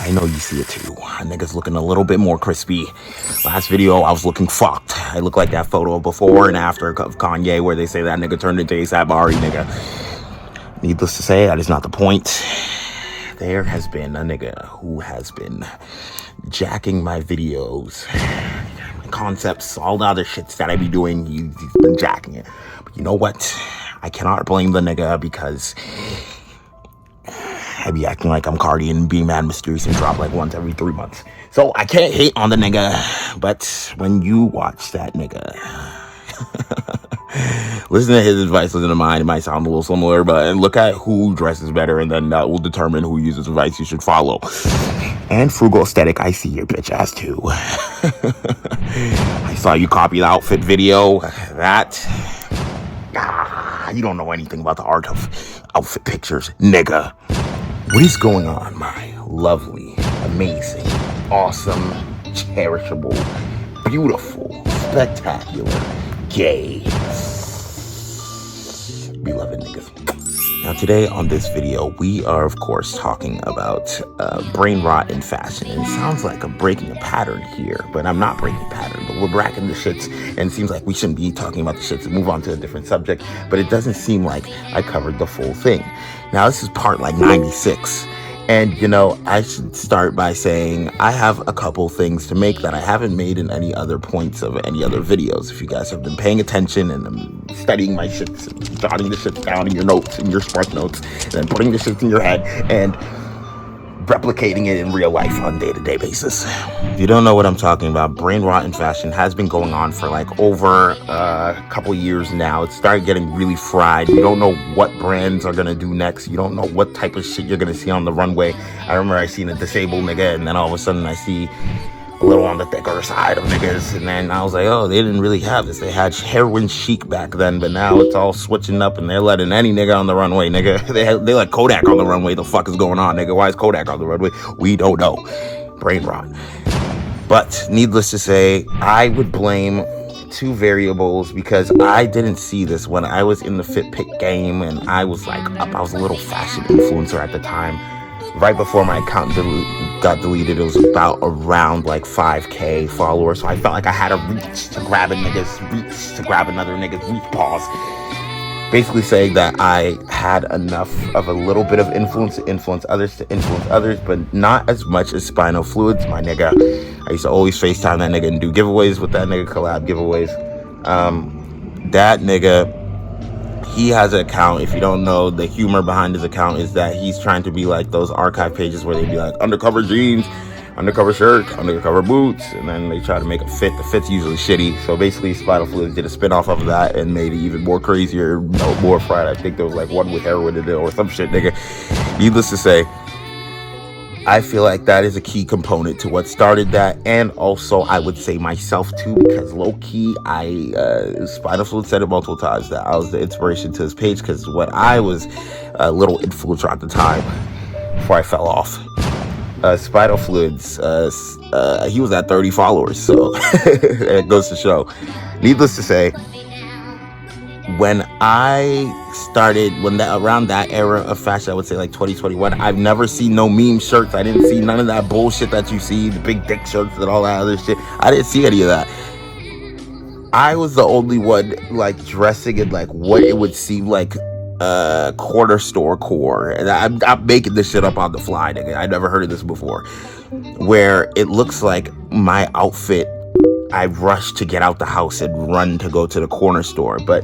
I know you see it too. Nigga's looking a little bit more crispy. Last video, I was looking fucked. I look like that photo before and after of Kanye where they say that nigga turned into ASAP Ari, nigga. Needless to say, that is not the point. There has been a nigga who has been jacking my videos, my concepts, all the other shits that I be doing. He's been jacking it. But you know what? I cannot blame the nigga because I be acting like I'm Cardi and being mad mysterious and drop like once every 3 months. So I can't hate on the nigga. But when you watch that nigga, listen to his advice, listen to mine. It might sound a little similar, but look at who dresses better, and then that will determine who uses advice you should follow. And frugal aesthetic, I see your bitch ass too. I saw you copy the outfit video. You don't know anything about the art of outfit pictures, nigga. What is going on, my lovely, amazing, awesome, cherishable, beautiful, spectacular, gay, beloved niggas? Now today on this video, we are of course talking about brain rot in fashion. And it sounds like I'm breaking a pattern here, but I'm not breaking a pattern, but we're bracking the shits, and it seems like we shouldn't be talking about the shits and move on to a different subject, but it doesn't seem like I covered the full thing. Now this is part like 96. And, you know, I should start by saying I have a couple things to make that I haven't made in any other points of any other videos. If you guys have been paying attention and studying my shits, and jotting the shits down in your notes, in your spark notes, and then putting the shits in your head and replicating it in real life on a day-to-day basis. If you don't know what I'm talking about, brain rot in fashion has been going on for like over a couple years now. It started getting really fried. You don't know what brands are gonna do next. You don't know what type of shit you're gonna see on the runway. I remember I seen a disabled nigga, and then all of a sudden I see a little on the thicker side of niggas, and then I was like, oh, they didn't really have this. They had heroin chic back then, but now it's all switching up, and they're letting any nigga on the runway, nigga. They let Kodak on the runway. The fuck is going on, nigga? Why is Kodak on the runway? We don't know. Brain rot. But needless to say, I would blame two variables because I didn't see this when I was in the fit pick game, and I was like up. I was a little fashion influencer at the time. Right before my account got deleted, it was about around like 5K followers. So I felt like I had a reach to grab a nigga's reach, to grab another nigga's reach, pause. Basically saying that I had enough of a little bit of influence to influence others, but not as much as Spinal Fluids, my nigga. I used to always FaceTime that nigga and do giveaways with that nigga, collab giveaways. That nigga, he has an account. If you don't know, the humor behind his account is that he's trying to be like those archive pages where they'd be like undercover jeans, undercover shirt, undercover boots, and then they try to make a fit. The fit's usually shitty. So basically Spinal Fluids did a spin-off of that and made it even more crazier, more fried. I think there was like one with heroin in it or some shit, nigga. Needless to say, I feel like that is a key component to what started that, and also I would say myself too, because low-key, Spinal Fluid said it multiple times that I was the inspiration to his page, because when I was a little influencer at the time, before I fell off, Spinal Fluids, he was at 30 followers, so it goes to show. Needless to say, when I started, around that era of fashion, I would say like 2021, I've never seen no meme shirts. I didn't see none of that bullshit that you see, the big dick shirts and all that other shit. I didn't see any of that. I was the only one like dressing in like what it would seem like corner store core. And I'm making this shit up on the fly, nigga. I never heard of this before. Where it looks like my outfit, I rushed to get out the house and run to go to the corner store. But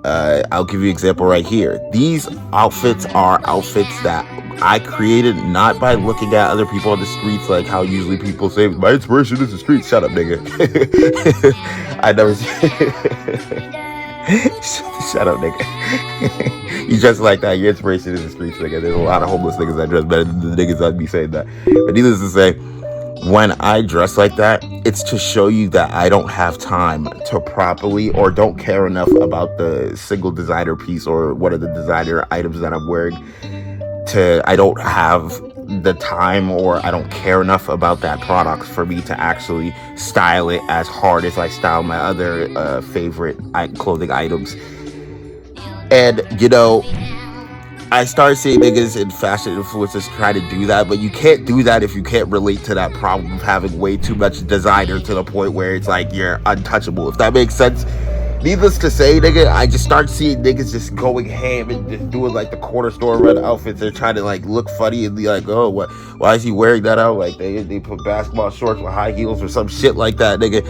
I'll give you an example right here. These outfits are outfits that I created not by looking at other people on the streets, like how usually people say, my inspiration is the streets. Shut up, nigga. I never shut up, nigga. You dress like that, your inspiration is the streets, nigga. There's a lot of homeless niggas that dress better than the niggas that be saying that. But needless to say, when I dress like that, it's to show you that I don't have time to properly, or don't care enough about the single designer piece or what are the designer items that I'm wearing. I don't have the time, or I don't care enough about that product for me to actually style it as hard as I style my other favorite clothing items. And, you know, I started seeing niggas in fashion influencers try to do that, but you can't do that if you can't relate to that problem of having way too much designer to the point where it's like you're untouchable, if that makes sense. Needless to say, nigga, I just start seeing niggas just going ham and just doing like the corner store red outfits. They're trying to like look funny and be like, oh, what? Why is he wearing that out? Like they put basketball shorts with high heels or some shit like that, nigga.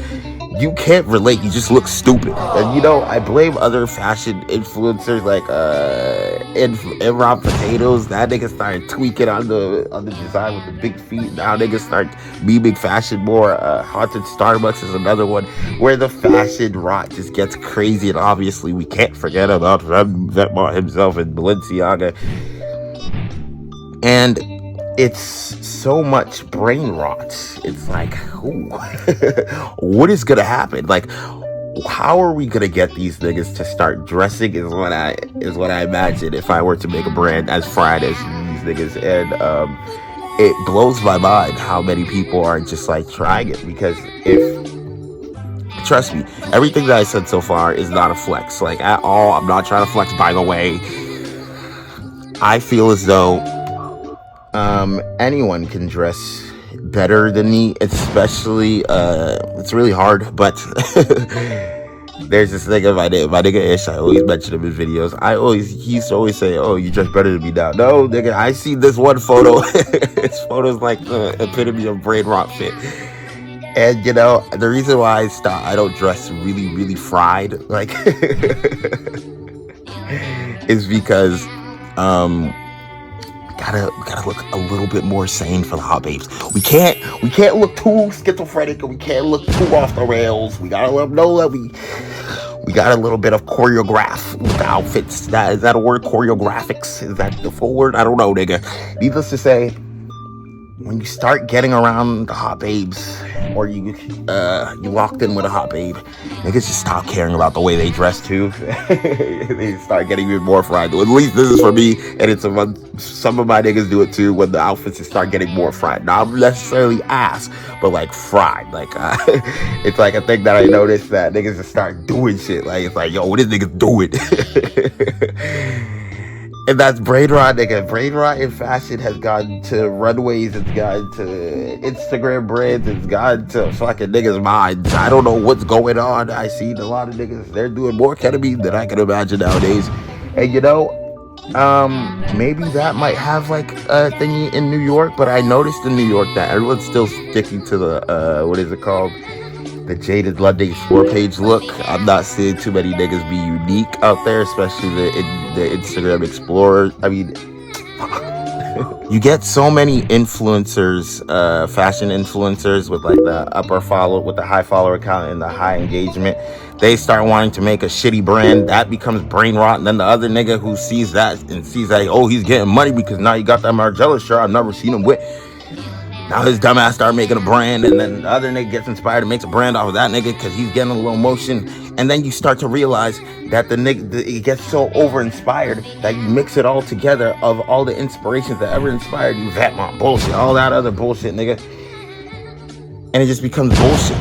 You can't relate. You just look stupid. And you know, I blame other fashion influencers like Enron Potatoes. That nigga started tweaking on the design with the big feet. Now niggas start memeing fashion more. Haunted Starbucks is another one where the fashion rot just gets crazy. And obviously, we can't forget about Vetmont himself and Balenciaga. And it's so much brain rot. It's like, ooh, what is gonna happen? Like, how are we gonna get these niggas to start dressing? Is what I imagine if I were to make a brand as fried as these niggas. And it blows my mind how many people are just like trying it, because trust me, everything that I said so far is not a flex, like at all. I'm not trying to flex, by the way. I feel as though anyone can dress better than me, especially it's really hard, but there's this nigga, my nigga Ish. I always mention him in videos. He used to always say, oh, you dress better than me now. No, nigga, I see this one photo. His photo's like the epitome of brain rot fit. And you know, the reason why I don't dress really, really fried, like, is because gotta look a little bit more sane for the hot babes. We can't look too schizophrenic, and we can't look too off the rails. We gotta let them know that we got a little bit of choreograph with the outfits. Is that a word? Choreographics? Is that the full word? I don't know, nigga. Needless to say, when you start getting around the hot babes, or you walked in with a hot babe, niggas just stop caring about the way they dress too. They start getting even more fried. At least this is for me, and it's some of my niggas do it too, when the outfits just start getting more fried. Not necessarily ass, but like fried. Like it's like a thing that I noticed, that niggas just start doing shit. Like it's like, yo, what is niggas doing? And that's brain rot, nigga. Brain rot in fashion has gone to runways, it's gone to Instagram brands, it's gone to fucking niggas' minds. I don't know what's going on. I seen a lot of niggas, they're doing more ketamine than I can imagine nowadays. And you know, maybe that might have like a thingy in New York, but I noticed in New York that everyone's still sticking to the, what is it called? The Jaded London Explore page look. I'm not seeing too many niggas be unique out there, especially the Instagram Explorer. I mean, you get so many influencers, fashion influencers with like the high follower count and the high engagement. They start wanting to make a shitty brand, that becomes brain rot. And then the other nigga who sees that, oh, he's getting money because now he got that Margiela shirt I've never seen him with. Now his dumbass start making a brand, and then the other nigga gets inspired and makes a brand off of that nigga because he's getting a little motion. And then you start to realize that it gets so over-inspired that you mix it all together, of all the inspirations that ever inspired you, Vetmont bullshit, all that other bullshit, nigga. And it just becomes bullshit.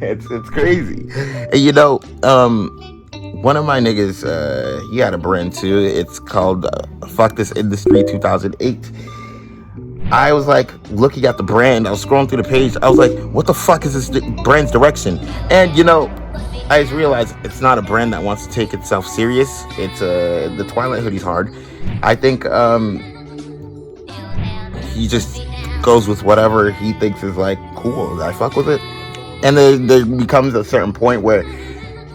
It's crazy. And you know, one of my niggas, he had a brand too. It's called Fuck This Industry 2008. I was like looking at the brand, I was scrolling through the page, I was like, what the fuck is this brand's direction? And you know, I just realized it's not a brand that wants to take itself serious. It's the Twilight hoodie's hard. I think he just goes with whatever he thinks is like cool. I fuck with it. And there becomes a certain point where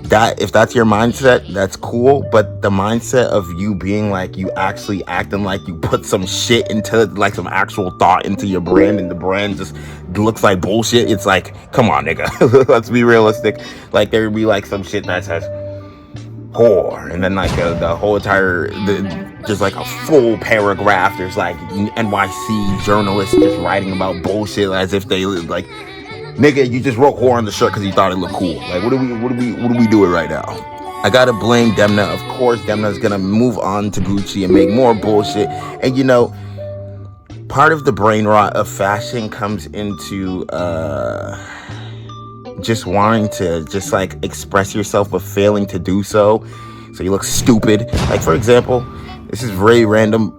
that, if that's your mindset, that's cool. But the mindset of you being like, you actually acting like you put some shit into, like some actual thought into your brand, and the brand just looks like bullshit. It's like, come on, nigga. Let's be realistic. Like there would be like some shit that says whore, and then like the whole entire, just like a full paragraph. There's like NYC journalists just writing about bullshit as if they like, nigga, you just wrote whore on the shirt because you thought it looked cool. Like, what are we doing right now? I gotta blame Demna. Of course, Demna's gonna move on to Gucci and make more bullshit. And you know, part of the brain rot of fashion comes into just wanting to just like express yourself, but failing to do so. so you look stupid. Like, for example, this is very random.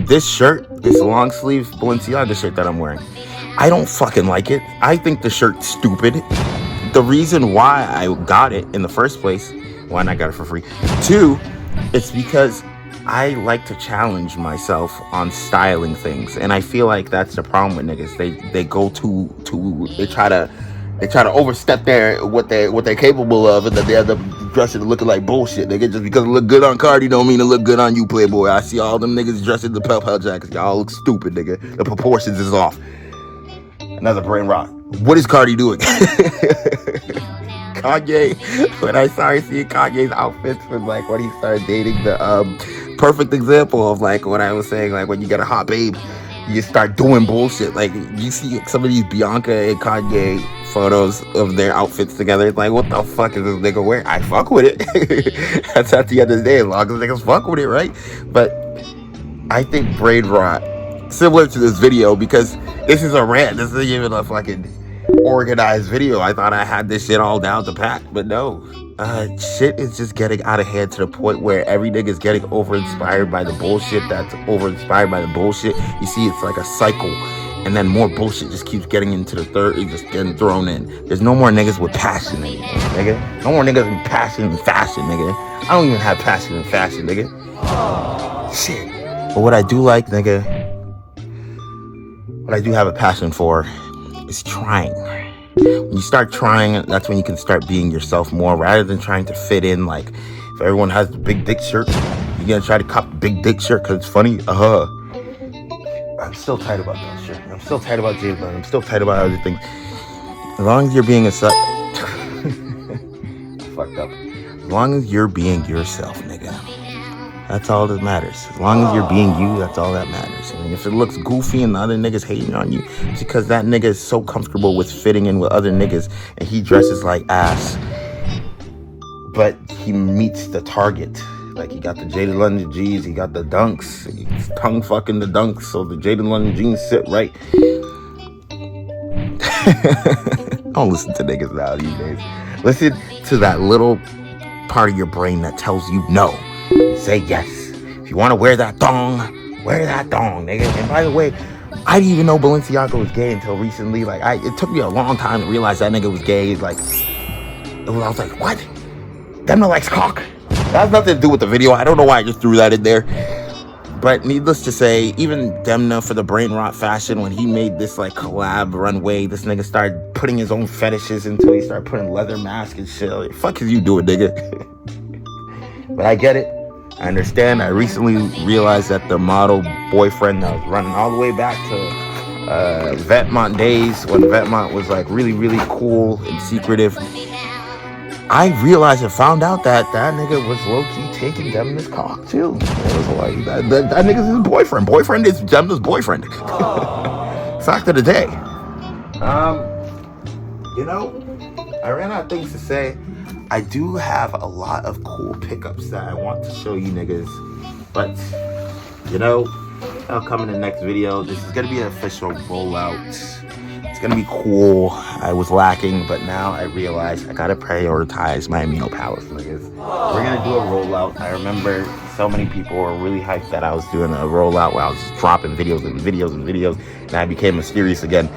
This shirt, this long sleeve Balenciaga shirt that I'm wearing, I don't fucking like it. I think the shirt's stupid. The reason why I got it in the first place, one, I got it for free. Two, it's because I like to challenge myself on styling things, and I feel like that's the problem with niggas. They go they try to overstep what they're capable of, and that they end up dressing looking like bullshit. Nigga, just because it look good on Cardi don't mean it look good on you, Playboy. I see all them niggas dressed in the pell jackets. Y'all look stupid, nigga. The proportions is off. Another brain rot. What is Cardi doing? Kanye, when I started seeing Kanye's outfits from like when he started dating the perfect example of like what I was saying, like when you get a hot babe, you start doing bullshit. Like you see some of these Bianca and Kanye photos of their outfits together. It's like, what the fuck is this nigga wearing? I fuck with it. That's at the end of the day, as long as niggas fuck with it, right? But I think brain rot, similar to this video, because this is a rant. This isn't even a fucking organized video. I thought I had this shit all down to pat, but no. Shit is just getting out of hand to the point where every nigga's getting over-inspired by the bullshit that's over-inspired by the bullshit. You see, it's like a cycle, and then more bullshit just keeps getting into the third, just getting thrown in. There's no more niggas with passion anymore, nigga. No more niggas with passion and fashion, nigga. I don't even have passion and fashion, nigga. Shit. But what I do like, nigga, what I do have a passion for is trying. When you start trying, that's when you can start being yourself more, rather than trying to fit in. Like, if everyone has the big dick shirt, you're gonna try to cop the big dick shirt because it's funny. I'm still tight about that shirt. I'm still tight about James Bond. I'm still tight about other things. As long as you're being a fucked up. As long as you're being yourself, nigga. That's all that matters. As long as you're being you, that's all that matters. And if it looks goofy and the other niggas hating on you, it's because that nigga is so comfortable with fitting in with other niggas and he dresses like ass. But he meets the target. Like, he got the Jaded London jeans, he got the dunks, he's tongue fucking the dunks, so the Jaded London jeans sit right. Don't listen to niggas now these days. Listen to that little part of your brain that tells you no. Say yes. If you want to wear that thong, nigga. And by the way, I didn't even know Balenciaga was gay until recently. Like, it took me a long time to realize that nigga was gay. Like, I was like, what? Demna likes cock? That has nothing to do with the video. I don't know why I just threw that in there. But needless to say, even Demna for the Brainrot fashion, when he made this like collab runway, this nigga started putting his own fetishes into it. He started putting leather mask and shit. Like, fuck is you doing, nigga? But I get it. I understand. I recently realized that the model boyfriend that was running all the way back to Vetmont days, when Vetmont was like really, really cool and secretive, I realized and found out that that nigga was low-key taking Demna's cock too. It was like, that nigga's his boyfriend. Boyfriend is Demna's boyfriend. Fact of the day. You know, I ran out of things to say. I do have a lot of cool pickups that I want to show you niggas, but you know, I'll come in the next video. This is gonna be an official rollout. It's gonna be cool. I was lacking, but now I realize I gotta prioritize my aminopalace, niggas. We're gonna do a rollout. I remember so many people were really hyped that I was doing a rollout where I was just dropping videos and videos and videos, and I became mysterious again.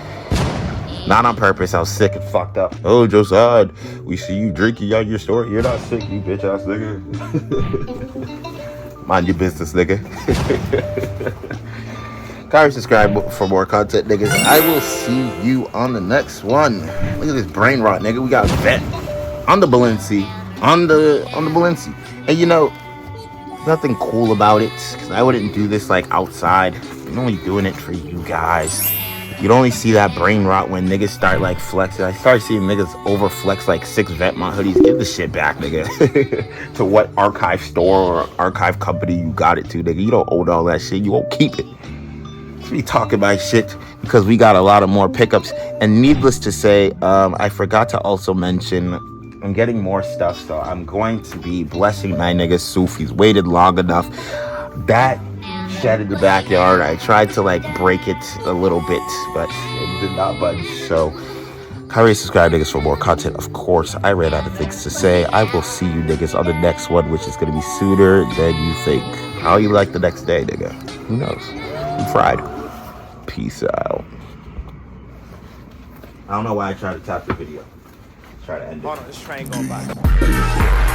Not on purpose. I was sick and fucked up. Oh, Johsan, we see you drinking on your story. You're not sick, you bitch ass nigga. Mind your business, nigga. Comment, subscribe for more content, niggas. I will see you on the next one. Look at this brain rot, nigga. We got vet on the Balenci, on the Balenci. And you know, nothing cool about it, because I wouldn't do this like outside. I'm only doing it for you guys. You'd only see that brain rot when niggas start like flexing. I started seeing niggas over flex like 6 Vetmont hoodies. Give the shit back, nigga. To what archive store or archive company you got it to, nigga. You don't own all that shit. You won't keep it. We talking about shit because we got a lot of more pickups. And needless to say, I forgot to also mention, I'm getting more stuff. So I'm going to be blessing my nigga Suf. He's waited long enough. That shed in the backyard, I tried to like break it a little bit, but it did not budge. So Hurry, subscribe, niggas, for more content. Of course, I ran out of things to say. I will see you, niggas, on the next one, which is going to be sooner than you think. How you like the next day, nigga? Who knows? I'm fried. Peace out. I don't know why I tried to tap the video. Try to end it. Hold on, this train going by.